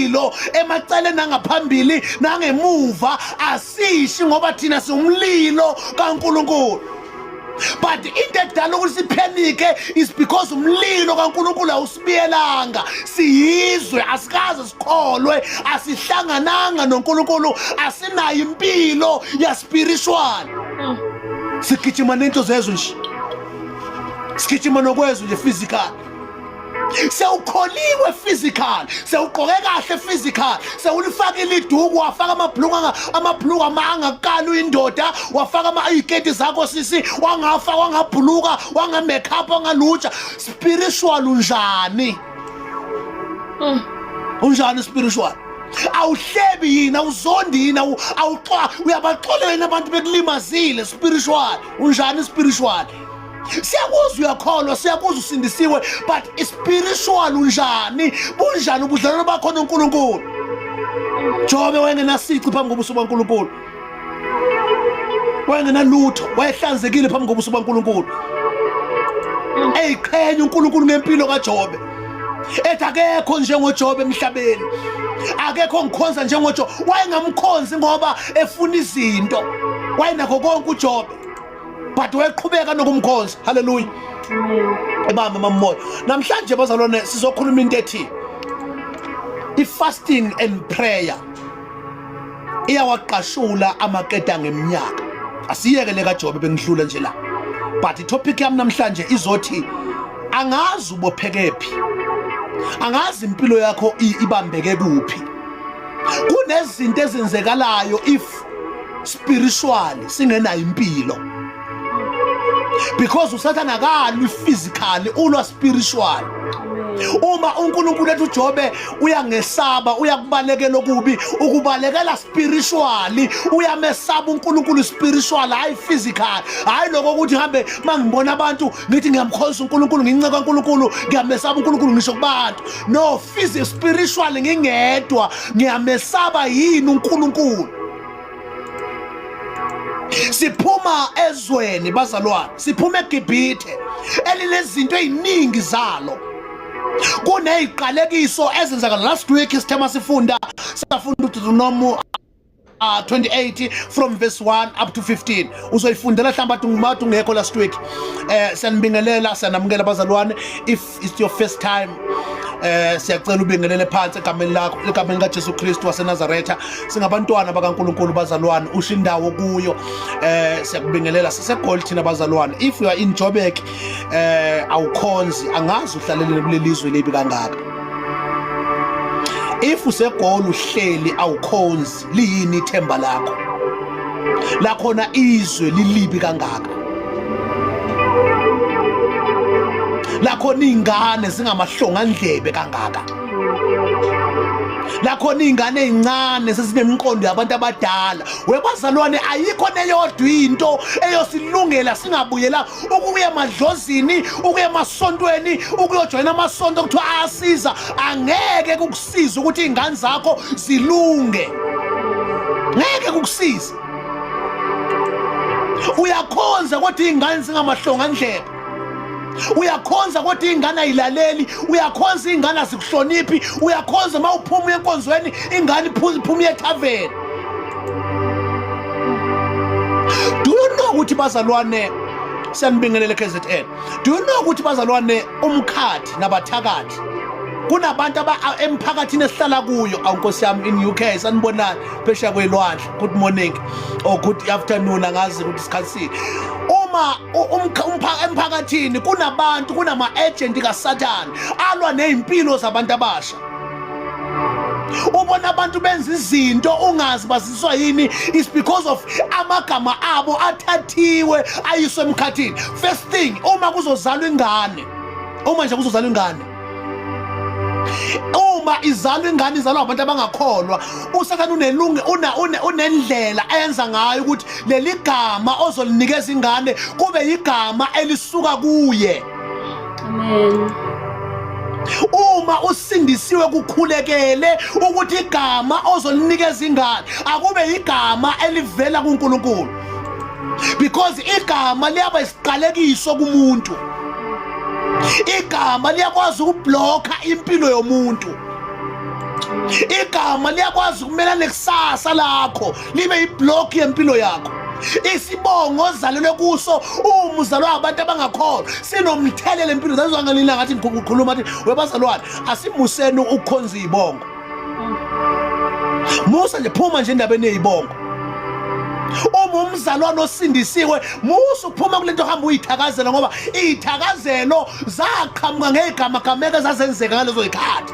umlilo emaceleni nangaphambili nangemuva asishi ngoba thina siumlilo kaNkulunkulu. But into edala ukuthi siphenike is because umlilo kaNkulunkulu awusibiyelanga. Siyizwe asikaze sikholwe, asihlangananga noNkulunkulu, asinayo impilo ya spiritual. Sigijima nento zezwe nje. Sigijima nokwezwe nje physical. Sewukholiwe physical, sewugqoke kahle physical, sewulifakile iduku, wafaka amabhuluka amangakala uyindoda, wafaka iziketi zakho sisi, wangabhuluka, wangamakeup, wangalutsha. Spiritual unjani? Unjani spiritual? Awuhlebi yini, awuzondi yini, uyabaxolela yini abantu bekulimazile. Spiritual unjani? Spiritual siyakuzwa uyakholwa, siyakuzwa usindisiwe, but spiritual unjani? Bunjani ubudlelwano bakho noNkulunkulu? Jobe wayengenasici phambi kobuso baNkulunkulu, wayengenalutho, wayehlanzekile phambi kobuso baNkulunkulu. Eyiqhenya uNkulunkulu ngempilo kaJobe, ethi akekho njengoJobe emhlabeni, akekho ngikhonza njengoJobe. Wayengamkhonzi ngoba efuna izinto, wayenakho konke uJobe, but weqhubeka nokumkhonza. Hallelujah. Ebamba mamoya. Namhlanje bazalwane sizokhuluma into ethi i-fasting and prayer iyawaqashula amaketa ngeminyaka. Asiyekele kaJobe bengidlula nje la, but itopic yami namhlanje izothi angazi ubopheke phi, angazi impilo yakho ibambeke kuphi. Kunezinto ezenzekalayo if spiritually singenayo impilo, because usathana akali physically, ulwa spiritual. Uma uNkulunkulu ethu uJobe uyangesaba, uyakubalekela okubi, ukubalekela spiritually, uyamesaba uNkulunkulu spiritual, hayi physical. Hayi lokho ukuthi hambe mangibona abantu ngithi ngiyamkhonza uNkulunkulu, nginceka uNkulunkulu, ngiyamesaba uNkulunkulu ngisho kubantu. No, physical spiritual ngingedwa ngiyamesaba yini uNkulunkulu. Siphuma ezweni bazalwane, siphuma eGibhithe elinezinto eziningi zalo. Kuneziqalekiso ezenzakala last week isithema safunda uDuteronomy 28 from verse 1 up to 15. Uzoyifundela mhlawumbe ngumatu ngekho last week. Siyanibingelela, siyanamukela bazalwane. If it's your first time, siyacela ubingelele phansi egameni lakho, egameni kaJesu Kristu waseNazaretha. Singabantwana bakaNkulunkulu bazalwane, usho indawo kuyo. Siyakubingelela siseGoli thina bazalwane. If you are in Joburg, awukhonzi, angazi uhlalele kulelizwe libi kangaka. If useGoli uhleli awukhonzi, liyini ithemba lakho? Lakhona izwe lilibi kangaka. Lakhona ingane zingamahlonga ndlebe kangaka. Lakhona ingane ezincane sezinemqondo yabantu abadala. Webazalwane ayikho neyodwa into eyosilungela singabuyela ukuya emadlozini, ukuya emasontweni, ukuyojoyina amasonto kuthiwa ayasiza. Angeke kukusiza ukuthi izingane zakho zilunge. Ngeke kukusiza. Uyakhonza kodwa izingane zingamahlonga ndlebe. Uyakhonza kodwa ingane ayilaleli, uyakhonza ingane azikuhloniphi, uyakhonza mawuphuma enkonzweni ingane iphuma ethaveni. Do you know ukuthi bazalwane, siyanibingelela KZN, do you know ukuthi bazalwane umkhathi nabathakathi kunabantu emphakathini esihlala kuyo? Awunkosi yami in UK sanibonana phesha kwelwandle, good morning or good afternoon, angazi ukuthi isikhathi. Uma emphakathini kunabantu, kunama-agent kaSathane alwa nezimpilo zabantu abasha. Ubona abantu benza izinto ungazi baziswa yini, is because of amagama abo athathiwe ayiswe emkhathini. First thing, uma kuzozalwa ingane, uma nje kuzozalwa ingane, uma izalwa ingane izalwa abantu abangakholwa, uSathane unendlela ayenza ngayo ukuthi leli gama ozolinikeza ingane kube igama elisuka kuye. Amen. Uma usindisiwe kukhulekele ukuthi igama ozolinikeza ingane akube igama elivela kuNkulunkulu, because igama liyaba isiqalekiso kumuntu. Igama liyakwazi ukublocka impilo yomuntu. igama liyakwazi ukumelana nekusasa lakho libe iblock yempilo yakho. Isibongo ozalelwe kuso umuzalwa abantu abangakholwa sinomthelele empilo. Zazwangalina ngathi ngikhuluma athi webazalwane asimuseni ukukhonza izibongo. Musa nje phuma nje endabeni yezibongo. Uma umzalwane osindisiwe musa uphuma kulento hamba uyithakazela ngoba izithakazelo zaqhamuka ngegama gameke zazenzeka ngalezo zikhathi.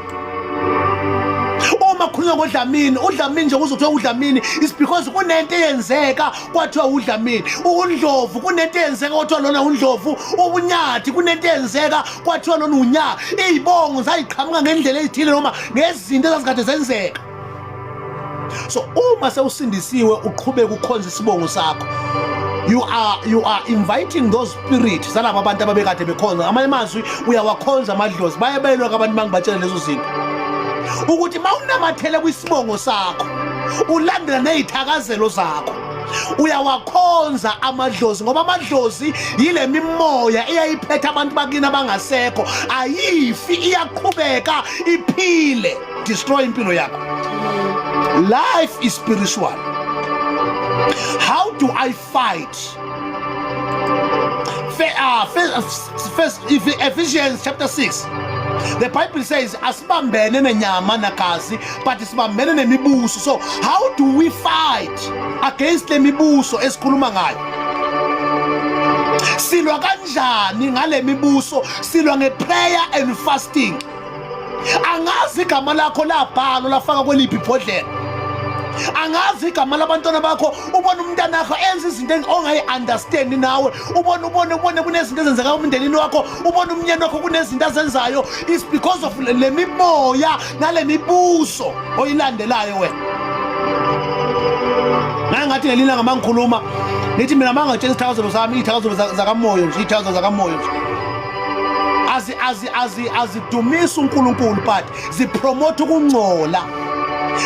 Uma khulunywa ngodlamini, udlamini nje uzothiwa udlamini is because kunento eyenzeka kwathiwa udlamini. Undlovu kunento eyenzeka kwathiwa lona undlovu. Ubunyathi kunento eyenzeka kwathiwa lona unya. Izibongo zayiqhamuka ngendlela ezithile noma ngezinto ezazikade zenzeka. So uma sewusindisiwe uqhubeka ukhonza isibongo sakho, you are inviting those spirits zalabo abantu ababekade bekhonza. Amanye amazwi uyawakhonza amadlozi bayabelwa abantu bangibatshela lezo zinto ukuthi mawunamathele kwisibongo sakho ulandela nezithakazelo zakho uyawakhonza amadlozi ngoba amadlozi yile mimoya eyayiphethe abantu bakini abangasekho ayifi iyaqhubeka iphile destroy impilo yakho. Life is spiritual. How do I fight? First Ephesians chapter 6. The Bible says asibambene nenyama nagazi but sibambene nemibuso. So how do we fight against le mibuso esikhuluma ngayo? Silwa kanjani ngale mibuso? Silwa ngeprayer and fasting. Angazi igama lakho labhalo lafaka kweliphi ibhodlela. Angazi igama labantwana bakho ubona umntana wakho enza izinto ongayi-understand nawe ubone kunezinto ezenzeka umndenini wakho ubona umnyeni wakho kunezinto azenzayo. It's because of le mimoya nale mibuso oyilandelayo wena. Ngathi ngelina ngamangikhuluma nithi mina mangatshela izithakazelo zami izithakazelo zakamoyo nje izithakazelo zakamoyo nje azidumisa uNkulunkulu but zipromote ukungcola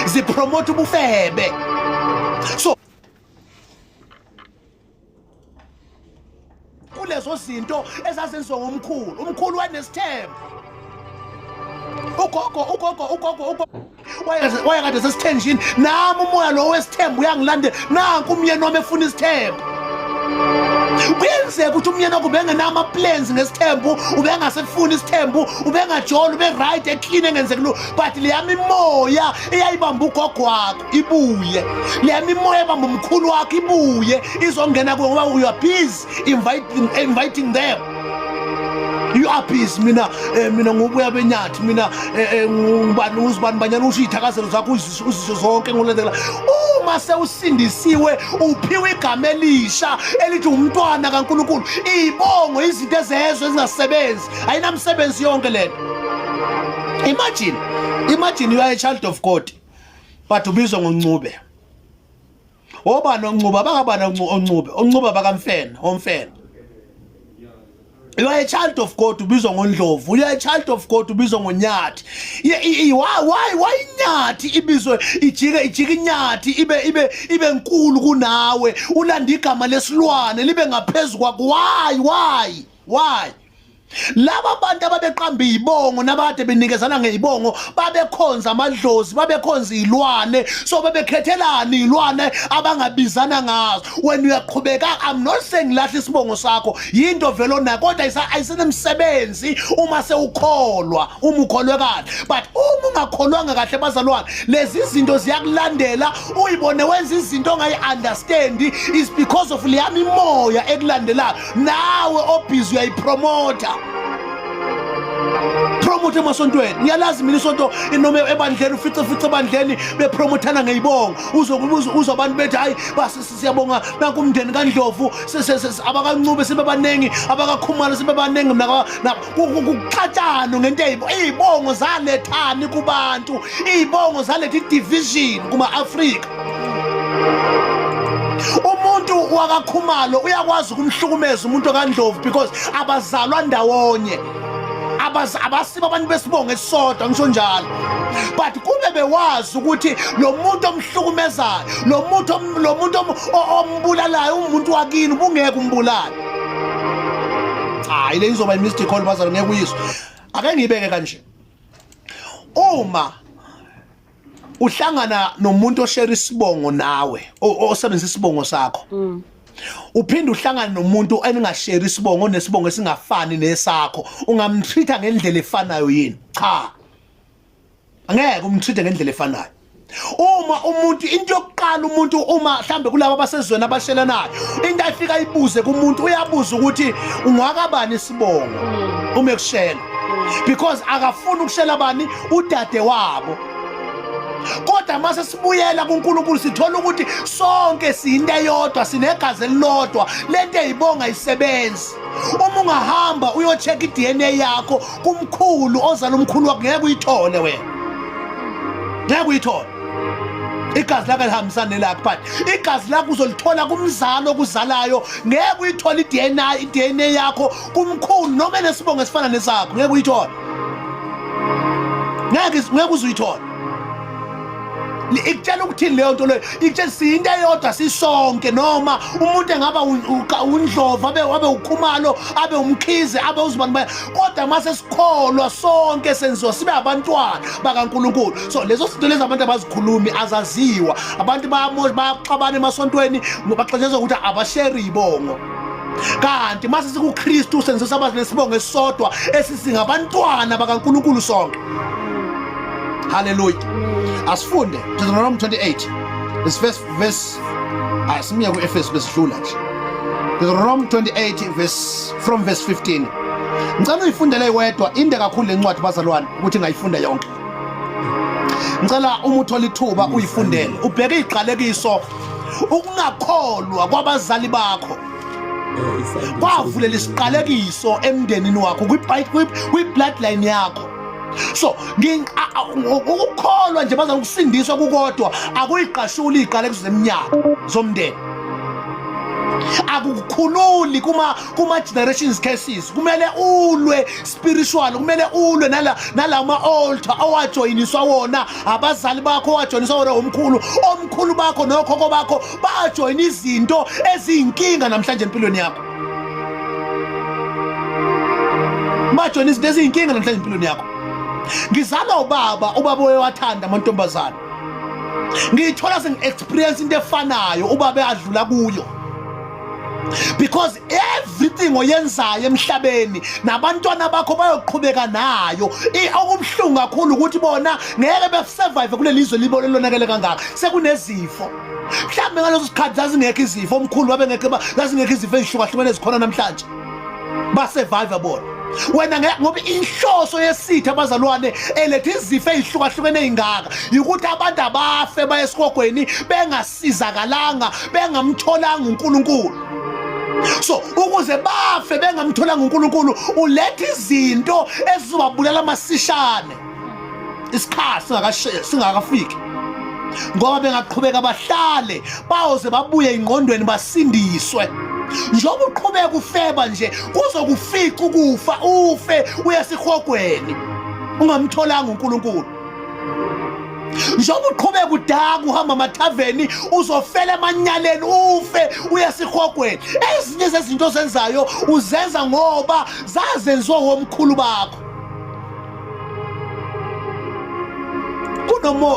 zipromote ubufebe. So kulezo zinto ezazenziwa umkhulu wanesithembu. Ugogo wayekade sesithenjini nami umoya lo wesithembu uyangilandela nanku umyeni wami efuna isithembu. Kuyenzeka ukuthi umyeni wakho ubengenama plans ngesithembu ubengasefuni isithembu ubengajola ube right eclean engenzeki lo but leyami imoya eyayibamba ugogo wakho ibuye leyami imoya ebamba umkhulu wakho ibuye izongena kuwe ngoba you are busy inviting them. You are busy mina ngobuya benyathi mina ngubani uzibani banyana ushithakazelo zakho uzisho zonke ngolandela. Uma sewusindisiwe uphiwe igama elisha elithi umntwana kaNkulunkulu. Izibongo izinto ezezwe ezingasebenzi ayinamsebenzi yonke lento. Imagine you are a child of God but ubizwa ngoNcube. Obani oNcube abakabani oNcube bakamfena omfena. You are a child of God ubizwa ngoNdlovu. You are a child of God ubizwa ngoNyathi. Why Nyathi ibizwe ijike Nyathi ibe enkulu kunawe ulanda igama lesilwane libe ngaphezulu kwakho? Why? Laba abantu ababeqamba izibongo nabade benikezana ngezibongo babekhonza amadlozi babekhonza izilwane so babekhethelana izilwane abangabizana ngazo. When uyaqhubeka I'm not saying lahla isibongo sakho yinto velo na kodwa ayisenemsebenzi uma sewukholwa ukholwe kahle but uma ungakholwanga kahle bazalwane lezi zinto ziyakulandela uyibone wenza izinto ongayi-understand is because of leyami imoya ekulandelayo nawe obhizi uyayipromota. Promote emasontweni. Ngiyalazi mina isonto inoma ebandleni ufice ebandleni bepromothana ngezibongo uzwa abantu bethi hayi basi siyabonga nanku umndeni kaNdlovu abakaNcube sebebanengi abakaKhumalo sebebanengi kuqhatshano ngento izibongo zalethani kubantu izibongo zaletha division kuma Africa. Umuntu wakaKhumalo uyakwazi ukumhlukumeza umuntu kaNdlovu because abazalwa ndawonye abasiba abantu besibongo esisodwa ngisho njalo but kube bewazi ukuthi lo muntu omhlukumezayo lo muntu ombulalayo umuntu wakini ubungeke umbulala. Hayi le izoba imystical bazalo ngeke uyizwe. Ake ngibeke kanje uma uhlangana nomuntu oshare isibongo nawe osebenzisa isibongo sakho uphinde uhlangana nomuntu eningashare isibongo onesibongo esingafani nesakho ungamtreata ngendlela efanayo yini cha angeke umtreate ngendlela efanayo uma umuntu into yokuqala umuntu uma mhlambe kulabo abasezweni abashelanayo into ayifika ibuze kumuntu uyabuza ukuthi ungwakabani isibongo uma ekushela because akafuni ukushela bani udade wabo kodwa mase sibuyela kuNkulunkulu sithola ukuthi sonke siyinto eyodwa sinegazi elilodwa lento eyibonga isebenzi uma ungahamba uyocheck iDNA yakho kumkhulu ozala umkhulu wakho ngeke uyithole wena ngeke uyithole igazi lakho lihambisana lakho but igazi lakho uzolithola kumzalo okuzalayo ngeke uyithole iDNA yakho kumkhulu noma nesibongo esifana nesakho ngeke uyithole ngeke uzuyithola ikutshela ukuthi leyo nto leyo ikutshela siyinto eyodwa sisonke noma umuntu engaba undlova abe ukhumalo abe umkhize abe uzibani kodwa mase sikholwa sonke senziwa sibe abantwana bakaNkulunkulu so lezo zinto lezi abantu abazikhulumi azaziwa abantu bayaxabana emasontweni baxetshezwa ukuthi abashare ibongo kanti mase sikuKristu senziwa sabazi lesibongo esisodwa esisingabantwana bakaNkulunkulu sonke hallelujah asifunde Deuteronomy 28 this verse asimiya kuEfesu besidlula nje Deuteronomy 28 from verse 15 ngicela uyifundele wedwa inde kakhulu lencwadi bazalwane ukuthi ngayifunda yonke ngicela uma uthola ithuba uyifundele ubheke iqalekiso ukungakholwa kwabazali bakho kwavulela isiqalekiso emndenini wakho kwi-bloodline yakho so ukukholwa nje baza ukusindiswa kukodwa akuyiqashuli iqalekiso zeminyaka zomndeni akukukhululi kuma generations cases kumele ulwe spiritual kumele ulwe nalama altar owajoyiniswa wona abazali bakho owajoyiniswa wona omkhulu bakho nokhokho bakho bajoyina izinto eziyinkinga namhlanje empilweni yakho bajoyina izinto eziyinkinga namhlanje empilweni yakho ngizala ubaba owathanda amantombazana ngithola sengi-experience into efanayo ubaba adlula kuyo because everything oyenzayo emhlabeni nabantwana bakho bayoqhubeka nayo okubuhlungu kakhulu ukuthi bona ngeke besurvive kuleli izwe libonelonakele kangaka sekunezifo mhlawumbe ngaleso sikhathi zazingekho izifo omkhulu zazingekho izifo ezihlukahlukene ezikhona namhlanje basurvive bona wena ngoba inhloso yesitha abazalwane elethe izifo ezihlukahlukene ezingaka ukuthi abantu abafe bayesikogweni bengasizakalanga bengamtholanga uNkulunkulu so ukuze bafe bengamtholanga uNkulunkulu ulethe izinto ezizobabulala amasishane isikhathi singakafiki ngoba bengaqhubeka bahlale bayoze babuye ingqondweni basindiswe njengoba uqhubeka ufeba nje kuzokufica ukufa ufe uyasihogweni ungamtholanga uNkulunkulu njengoba uqhubeka udaka uhamba amathaveni uzofela emanyaleni ufe uyasihogweni ezinye zezinto ozenzayo uzenza ngoba zazenziwa womkhulu bakho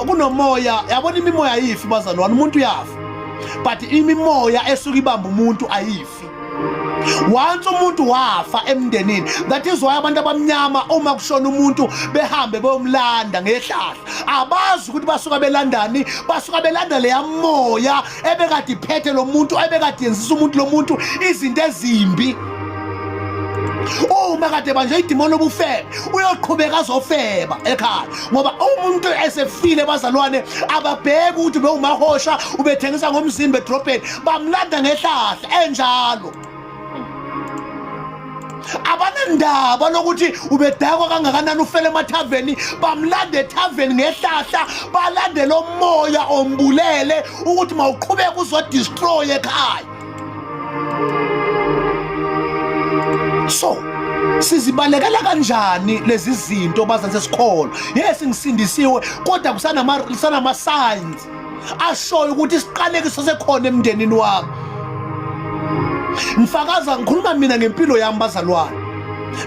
kunomoya yabona imimoya ayifi bazalwane umuntu uyafa but imimoya esuka ibamba umuntu ayifi once umuntu wafa emndenini that is why abantu abamnyama uma kushona umuntu behambe beyomlanda ngehlahla abazi ukuthi basuka belandani basuka belanda leya moya ebekade iphethe lo muntu ebekade yenzisa umuntu lo muntu izinto ezimbi uma kade banje idimoni obufebe uyoqhubeka azofeba ekhaya ngoba umuntu esefile bazalwane ababheka ukuthi bewumahosha ubethengisa ngomzimba edrobheni bamlanda ngehlahla enjalo abanandaba lokuthi ubedakwa kangakanani ufele emathaveni bamlanda ethaveni ngehlahla balande lo moya ombulele ukuthi mawuqhubeka uzodestroy ekhaya so sizibalekela kanjani lezi zinto bazanse sikholo yes ngisindisiwe kodwa kusanama signs ashoyo ukuthi isiqalekiso sekhona emndenini wami ngifakaza ngikhuluma mina ngempilo yami bazalwane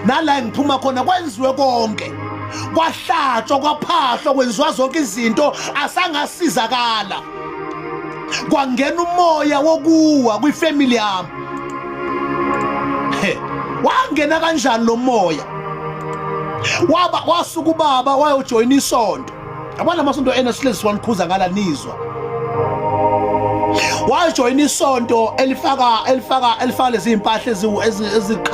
nala ngiphuma khona kwenziwe konke kwahlatshwa kwaphahlwa kwenziwa zonke izinto asangasizakala kwangena umoya wokuwa kwifamily yami wangena kanjani lo moya wasuka ubaba wayojoin isonto abana amasonto enesilesi wanikhuza ngala nizwa wajoin isonto elifaka lezi impahla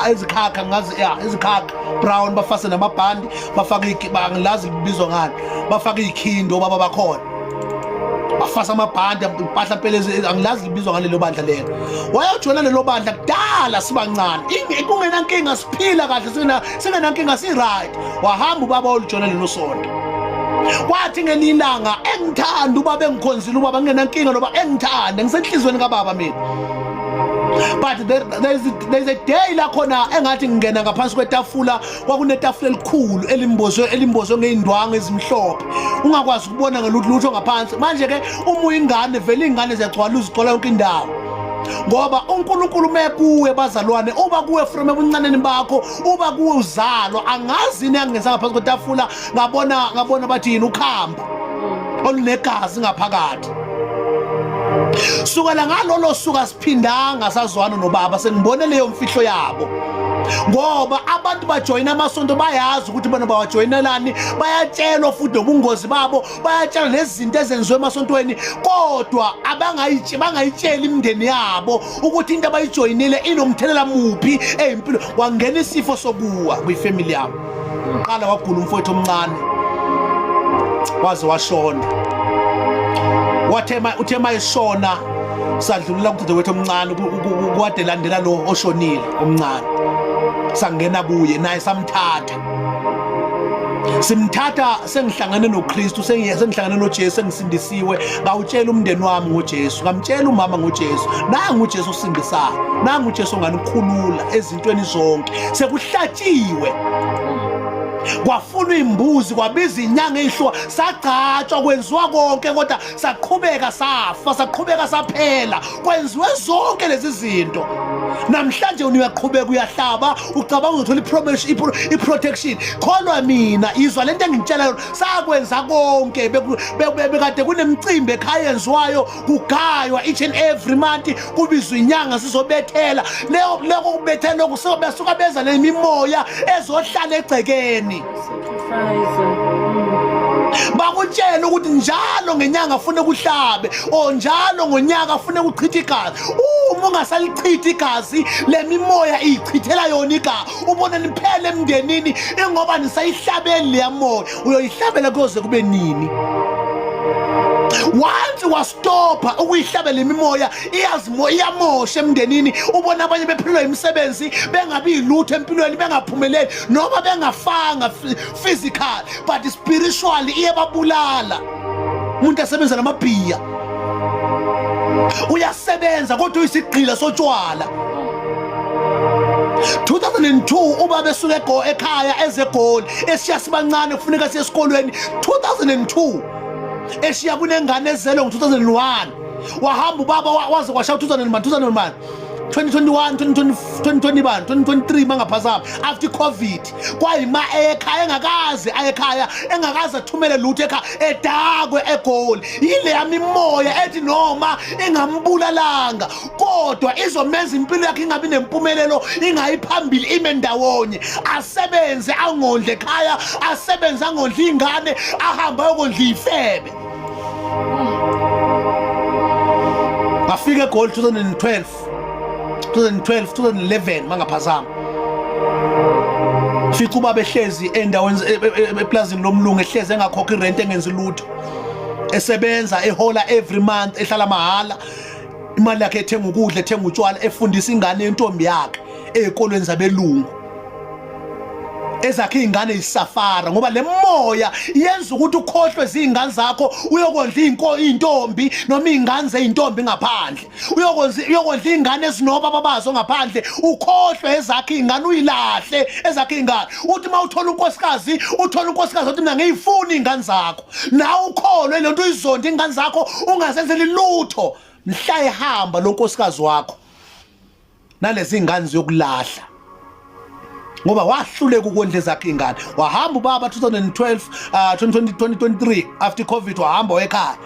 ezikhakha ngazi ezikhakha brown bafase namabhandi bafaka bangilazi libizwa ngani bafaka ikhindo baba bakhona bafasa amabhandi impahla phela angilazi libizwa ngale lo bandla lelo wayojoina lelo bandla kudala sibancane kungena nkinga siphila kahle singenankinga si right wahamba ubaba olujoina lelo sonto kwathi ngelilanga engithanda ubaba engikhonzile ubaba ngingenankinga noba engithanda ngisenhlizweni kababa mina but there's a day la khona engathi ngingena ngaphansi kwetafula kwakunetafula elikhulu elimbozwe ngeindwangu ezimhlophe ungakwazi ukubona ngelutho ngaphansi manje ke uma ingane vele ingane ziyagcwala uzigcola yonke indawo ngoba uNkulunkulu mekuwe bazalwane uba kuwe from ebuncaneni bakho uba kuwe uzalwa angazi nengeza ngaphansi kwetafula ngabona bathi yini ukhamba olunegazi ngaphakathi sukela ngalolo suka siphindanga sazwana nobaba sengibone leyo mfihlo yabo ngoba abantu bajoina amasonto bayazi ukuthi bona bawajoinelani bayatshelwa futhi ubungozi babo bayatshelwa nezinto ezenziwe emasontweni kodwa bangayitsheli imindeni yabo ukuthi into abayijoinile inomthelela muphi ezimpilo wangena isifo sokuwa kwifamily yabo qala wagula umfowethu omncane waze washona uthema ishona sadlulula kude wethu omncane kwade landela lo oshonile omncane sangena kuye naye samthatha simthatha sengihlangane noKristu sengihlangane noJesu sengisindisiwe ngawutshela umndeni wami ngoJesu ngamtshela umama ngoJesu nangu uJesu usindisayo nangu uJesu nganikhulula ezintweni zonke sekuhlatshiwe kwafunwa imbuzi kwabiza inyanga ezihlwa sagcatshwa kwenziwa konke kodwa saqhubeka saqhubeka saphela kwenziwe zonke lezi zinto namhlanje uyaqhubeka uyahlaba ucabanga ukuthola iprotection kholwa mina izwa lento engitshela yona sakwenza konke bekade kunemicimbi ekhaya yenziwayo kugaywa each and every month kubizwa inyanga sizobethela leko kubethela kusuka beza nemimoya ezohlala egcekeni bakutshela ukuthi njalo ngenyanga afune kuhlabe njalo ngonyaka afune kuchitha igazi uma ungasalichitha igazi lemimoya ichithela yona igazi ubona niphele emndenini ingoba nisayihlabeli le moya uyoyihlabela kuze kube nini once wastopha ukuyihlabela imimoya iyamosha emndenini ubona abanye bephilwa imisebenzi bengabi ilutho empilweni bengaphumeleli noma bengafanga physical but spiritually iyababulala umuntu asebenza namabhiya uyasebenza kodwa uyisigqila sotshwala 2002 ubaba esuke ekhaya ezegoli eshiya sibancane kufuneka siye esikolweni 2002 eshiya kunengane ezelwe ngo2001 wahamba ubaba waze kwasha 2001 2021 2023 mangaphazama after covid kwayima ekhaya engakaze athumele lutho ekhaya edakwe egoli yile yami imoya ethi noma ingambulalanga kodwa izomenza impilo yakhe ingabi nempumelelo ingayiphambili ime ndawonye asebenze angondle ekhaya asebenze angondle ingane ahamba yokondla ifebe afike egoli 2011 mangaphazama fica ubaba ehlezi endaweni eplazini lomlungu ehlezi engakhokhi irent engenzi lutho esebenza ehola every month ehlala mahala imali yakhe ethenga ukudla ethenga utshwala efundisa ingane yentombi yakhe ezikolweni zabelungu ezakhe ingane isafara ngoba le moya yenza ukuthi ukhohlwe izingane zakho uyokondla intombi noma ingane zeintombi ngaphandle uyokondla ingane ezinoba babazo ngaphandle ukhohlwe ezakhe ingane uyilahle ezakhe ingane uthi mawuthola unkosikazi uthi mina ngiyifuna ingane zakho nawe ukholwe lento uyizonda ingane zakho ungasenzeli lutho mhla ehamba lo nkosikazi wakho nalezi ingane ziyokulahla ngoba wahluleka ukondla zakhe ingane. Wahamba ubaba 2012 2023 after COVID wahamba wekhaya.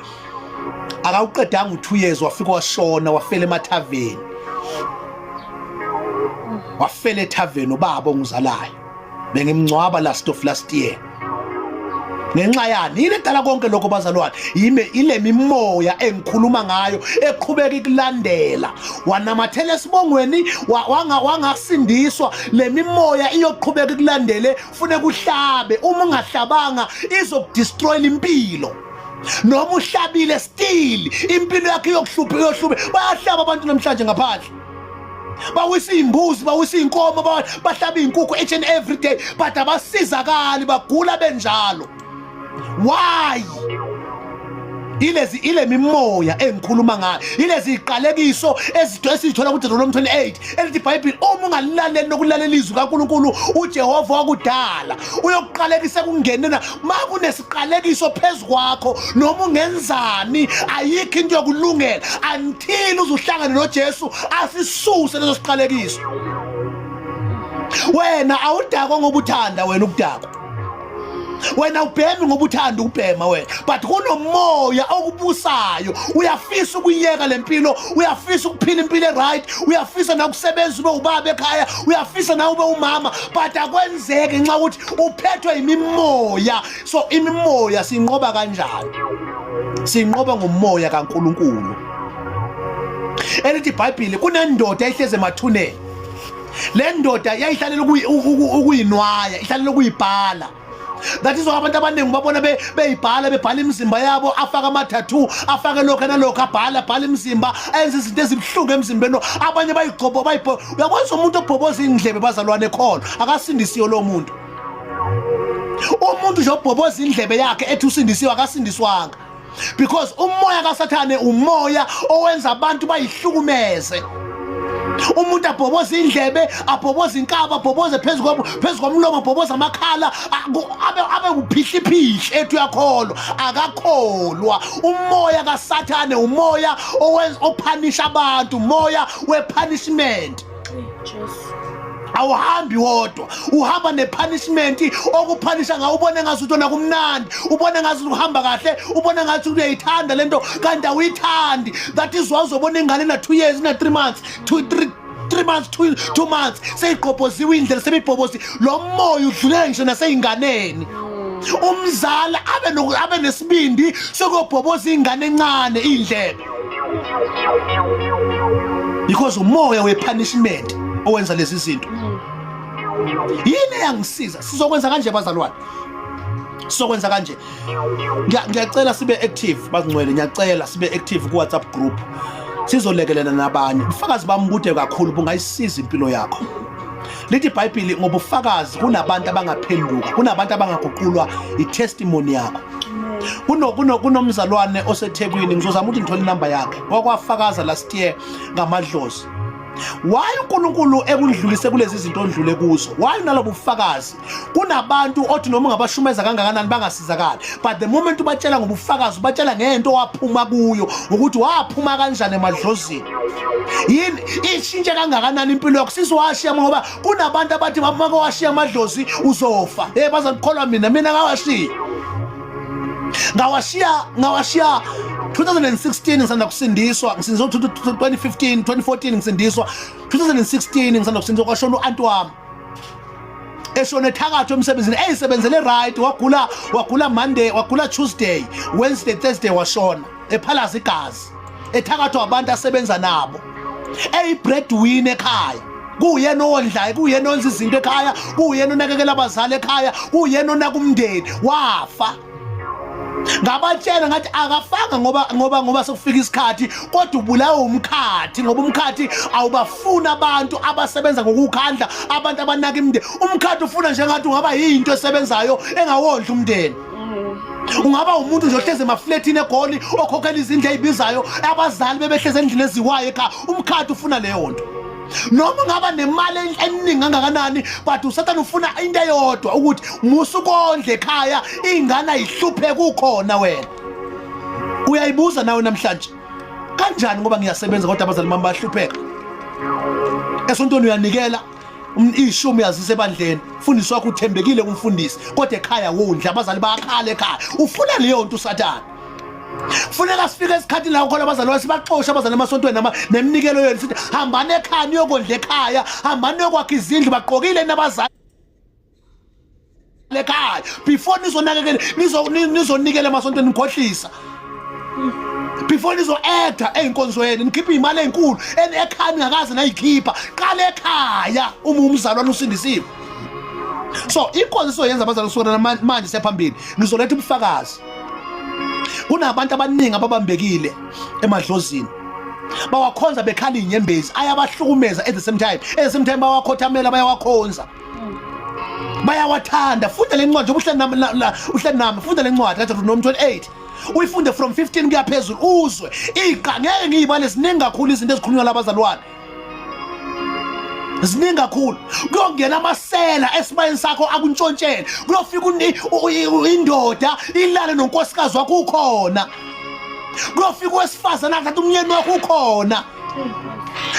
Akawuqedanga u2 years wafika washona wafela emathaveni. Wafela ethaveni ubaba ongizalayo. Bengimncwaba last year. Ngenxa yani yini edala konke lokho bazalwane ile mimoya engikhuluma ngayo eqhubeka ikulandela wanamathela esibongweni wangasindiswa le mimoya iyoqhubeka ikulandele ufune kuhlabe uma ungahlabanga izokudestroy impilo noma uhlabile still impilo yakhe yokuhlupha bayahlaba abantu namhlanje ngaphandle bawisa imbuzi bawisa inkomo bahlaba inkukhu each and every day but abasizakali bagula benjalo. Why? Ile mimoya engikhuluma ngayo ilezi iqalekiso ezitho esithola ku Deuteronomy 28 elithi iBhayibheli uma ungalilaleli nokulalela izwi kaNkulunkulu uJehova wakudala uyokuqalekisa kungenena makunesiqalekiso phezukwakho noma ungenzani ayikho into yokulungela until uzuhlangane noJesu asisuse lezo siqalekiso. Wena awudakwa ngoba uthanda wena ukudakwa. Wena ubhemi ngoba uthanda ubhema wena but kunomoya okubusayo uyafisa ukuyeka lempilo uyafisa ukuphila impilo right uyafisa na ukusebenza ube ubaba ekhaya uyafisa na ube umama but akwenzeke nxa ukuthi uphethwe imimoya. So imimoya sinqoba kanjani? Sinqoba ngomoya kaNkulunkulu. Elithi iBhayibheli kunendoda ehleze emathuneni. Le ndoda yayihlalela ukuyinwaya ihlalela ukuyibhala. That is why abantu abaningi babona beyibhala bebhala imizimba yabo afaka ama-tattoo afake lokho nalokho abhala imizimba ayenza izinto ezibhlungu emzimbeni abanye bayigcobo uyakwazi umuntu obhoboza indlebe bazalwane khona akasindisiyo lo muntu. Umuntu nje obhoboza indlebe yakhe ethi usindisiwe akasindiswanga because umoya kaSathane umoya owenza abantu bayihlukumeze. Umuntu abhoboza indlebe abhoboza inkaba abhoboze phezulu abhoboza amakhala abe uphihliphihli ethi uyakholwa akakholwa. Umoya kaSathane umoya owenza ophanisha abantu umoya wepunishment. Awuhambi wodwa uhamba nepunishment okuphanisha ngawo ubone ngathi utona kumnandi ubone ngathi uhamba kahle ubone ngathi uyayithanda lento kanti awuyithandi. That is why uzobona ingane na 2 years na 3 months 3 months 2 months seyiqhophoziwe indlela sebibhobozi lo moya udlule ngisho naseyinganeni. Umzala abe nesibindi sokubhoboza ingane encane indlebe because umoya wepunishment owenza lezi zinto. Yini yangisiza sizokwenza kanje bazalwane sizokwenza kanje. Ngiyacela sibe active bazingcwele ngiyacela sibe active ku WhatsApp group sizolekelana nabanye ubufakazi bambude kakhulu bungayisiza impilo yakho. Lithi iBhayibheli ngobufakazi kunabantu abangaphenduka kunabantu abangaguqulwa itestimony yakho. Kunomzalwane oseThekwini ngizozama ukuthi ngithole inamba yakhe wakwafakaza last year ngamadlozi. Why uNkulunkulu ekudlulise kulezi zinto ondlule kuzo? Why nalobu bufakazi? Kunabantu othi noma ngabashumeza kangakanani bangasizakala but the moment ubatshela ngobufakazi ubatshela ngento waphuma kuyo ukuthi waphuma kanjani emadlozini. Yini ishintshe kangakanani impilo yakho sizowashiya ngoba kunabantu abathi mama washiya amadlozi uzofa. Bazakholwa mina ngawashiya 2016 ngisanda kusindiswa ngisindiswa 2015 2014 ngisindiswa 2016 ngisanda kusindiswa kwashona uanti wami eshone eThakatho emsebenzini eyisebenzele right wagula Monday wagula Tuesday Wednesday Thursday washona ephalaza igazi eThakatho abantu asebenza nabo breadwinner ekhaya kuyena ondlayo kuyena onza izinto ekhaya kuyena onakekela abazali ekhaya kuyena onaka umndeni wafa. Ngabatshela ngathi akafanga ngoba sekufika isikhathi kodwa ubulawa umkhathi ngoba umkhathi awubafuna abantu abasebenza ngokukhandla abantu abanaka imndeni. Umkhathi ufuna nje ngathi ungaba yinto esebenzayo engawondla umndeni. Ungaba umuntu nje ohleze emafletini eGoli okhokhela izindlu ezibizayo abazali bebehleze endlini eziwayo ekhaya. Umkhathi ufuna leyo nto. Noma ngaba nemali eningi kangakanani but uSathane ufuna into eyodwa ukuthi musukondle ekhaya ingane ayihluphe kukhona wena. Uyayibuza nawe namhlanje kanjani ngoba ngiyasebenza kodwa abazali bami bahlupheka. Esontweni uyanikela ishumi yazise ebandleni umfundisi wakho uthembekile kumfundisi kodwa ekhaya wondla abazali bayakhala ekhaya ufuna leyo nto uSathane funeka sifike esikhathini la khona abazali sibaxosha abazali emasontweni neminikelo yenu sithi hambani ekhaya niyokondla ekhaya hambani yokwakha izindlu baqokile nabazali ekhaya before nizonakekela nizonikela emasontweni nikhohlisa before nizo-acta ey'nkonzweni nikhipha iy'mali ey'nkulu ekhaya ningakaze nayikhipha qala ekhaya uma umzalwane usindisiwe so inkonzo sizoyenza abazali kusukela manje sephambili ngizoletha ubufakazi kunabantu abaningi ababambekile emadlozini bawakhonza bekhala iy'nyembezi ayabahlukumeza at the same time bawakhothamela bayawakhonza bayawathanda funda le ncwadi uhleli nami funda le ncwadi kaDuteronomy 28 uyifunde from 15 kuya phezulu uzwe ngeke ngiyibale ziningi kakhulu izinto ezikhulunywa labazalwane ziningi kakhulu kuyongena amasela esibayeni sakho akuntshontshele kuyofika indoda ilale nonkosikazi wakho ukhona kuyofika wesifazana athatha umyeni wakho ukhona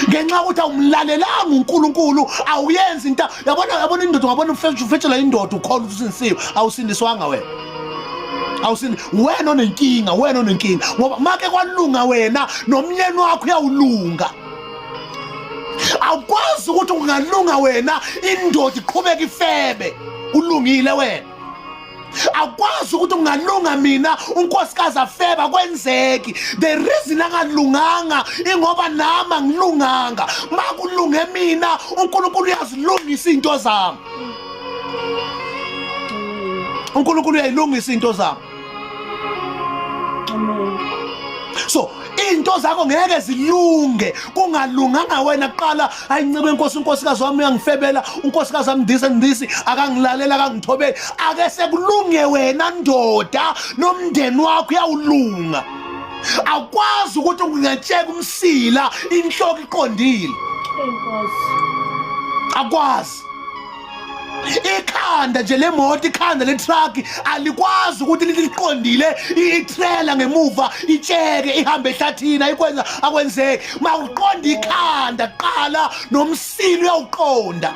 ngenxa ukuthi awumlalelanga uNkulunkulu awuyenzi into yabona indoda ungabona ufetshela indoda ukhona ukuthi usindisiwe awusindiswanga wena wena onenkinga ngoba make kwalunga wena nomyeni wakho uyawulunga awukwazi ukuthi ungalunga wena indoda iqhubeka ifebe ulungile wena awukwazi ukuthi ungalunga mina unkosikazi afeba kwenzeki the reason angalunganga ingoba nami angilunganga makulunge mina uNkulunkulu uyazilungisa into zami uNkulunkulu uyayilungisa into zami Amen. So into zakho ngeke zilunge kungalunganga wena qala ayincebe inkosi unkosikazi wami uyangifebela unkosikazi wami ndisi akangilalela akangithobeli ake sekulunge wena ndoda nomndeni wakho uyawulunga akwazi ukuthi ungatsheka umsila inhloko iqondile akwazi ikhanda nje lemoto ikhanda letruck alikwazi ukuthi liqondile itrailer ngemuva itsheke ihambe ehlathini ayikwenza akwenzeke mawuqonda ikhanda qala nomsilo uyawuqonda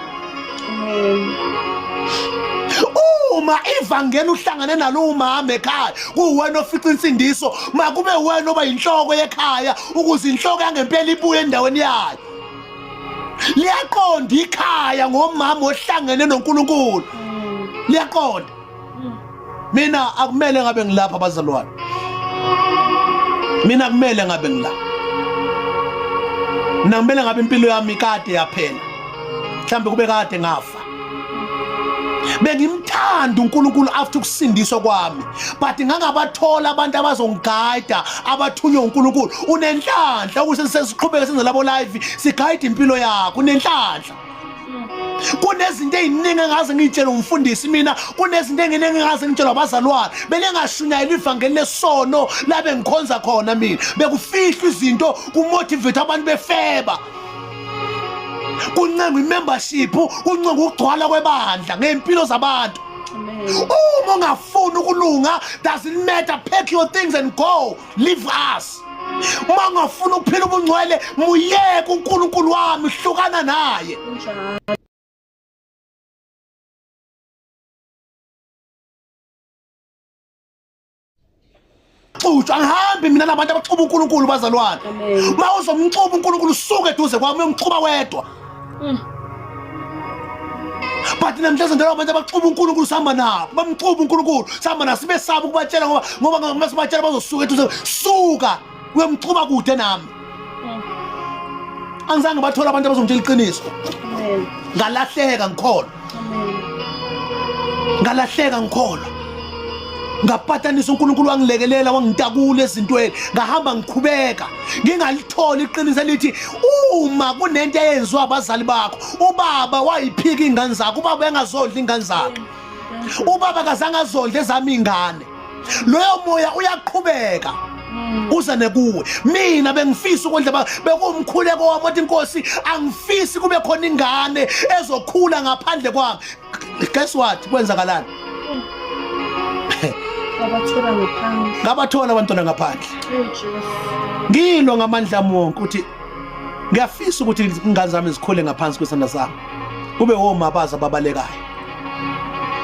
uma ivangeli uhlangane nalo umama ekhaya kuwena ofica insindiso makube wena oba inhloko yekhaya ukuze inhloko yangempela ibuye endaweni yayo liyaqonda ikhaya ngomama ohlangene noNkulunkulu liyaqonda mina akumele ngabe ngilapha abazalwane mina kumele ngabe ngilapha nangimele ngabe impilo yami kade yaphela mhlambe kube kade ngafa bengimthanda uNkulunkulu after ukusindiswa kwami but ngangabathola abantu abazongiguide abathunywa uNkulunkulu unenhlanhla ukuthi sesiqhubeke senze labo live sigayide impilo yakho unenhlanhla kunezinto eziningi engaze ngitshela umfundisi mina kunezinto engaze ngitshela abazalwane belengashunyayela ivangeli lesono labe ngikhonza khona mina bekufihla izinto kumotivate abantu befeba kuncenga imembership kuncenga ukugcwala kwebandla ngempilo zabantu uma ungafuni ukulunga doesn't matter pack your things and go leave us uma ungafuni ukuphila ubungcwele muyeke uNkulunkulu wami hlukana naye angihambi mina nabantu abaxuba uNkulunkulu bazalwane mawuzomxuba uNkulunkulu usuke eduze kwami uyomxuba wedwa but namhlanje ndaba abantu abaxuba uNkulunkulu sihamba nabo bamxuba uNkulunkulu sihamba nabo sibesaba ukubatshela ngoba masibatshela bazosuka eduze suka uyomxuba kude nami angizange bathola abantu abazongitshela iqiniso ngalahleka ngikholwa ngaphathanisa uNkulunkulu wangilekelela wangitakula ezintweni ngahamba ngiqhubeka ngingalithola iqiniso elithi uma kunento eyenziwa abazali bakho ubaba wayiphika ingane zakho ubaba engazondla ingane zakhe ubaba kazange azondle ezami ingane loyo moya uyaqhubeka uza nekuwe mina bengifisa ukondla bekumkhuleko wami wathi inkosi angifisi kube khona ingane ezokhula ngaphandle kwami guess what kwenzakalani ngabathola abantwana ngaphandle ngilo ngamandla wonke ukuthi ngiyafisa ukuthi ingane zami zikhule ngaphansi kwesandla sami kube womabaza babalekayo